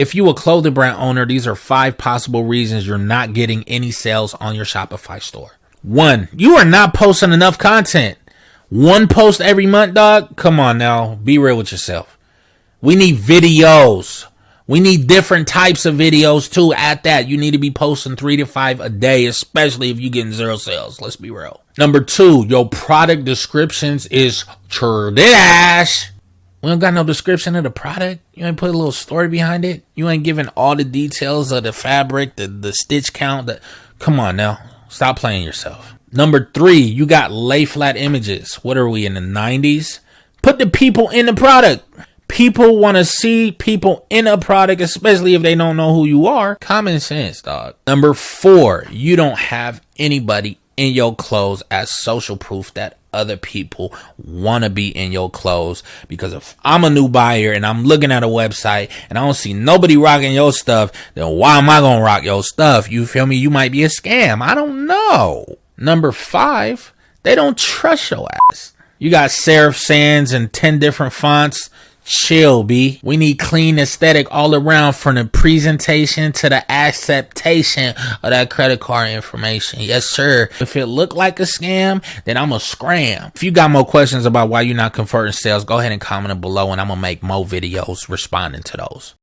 If you a clothing brand owner, these are 5 possible reasons you're not getting any sales on your Shopify store. 1, you are not posting enough content. 1 post every month, dog? Come on now, be real with yourself. We need videos. We need different types of videos too. At that, you need to be posting 3 to 5 a day, especially if you're getting 0 sales. Let's be real. Number 2, your product descriptions is trash. We don't got no description of the product. You ain't put a little story behind it. You ain't giving all the details of the fabric, the stitch count. Come on now. Stop playing yourself. Number 3, you got lay flat images. What are we in the 90s? Put the people in the product. People want to see people in a product, especially if they don't know who you are. Common sense, dog. Number 4, you don't have anybody in your clothes as social proof that other people want to be in your clothes. Because if I'm a new buyer and I'm looking at a website and I don't see nobody rocking your stuff, then why am I gonna rock your stuff? You feel me? You might be a scam. I don't know. Number 5, they don't trust your ass. You got serif sans and 10 different fonts. Chill, B. We need clean aesthetic all around, from the presentation to the acceptation of that credit card information. Yes, sir. If it look like a scam, then I'm a scram. If you got more questions about why you're not converting sales, go ahead and comment it below and I'm gonna make more videos responding to those.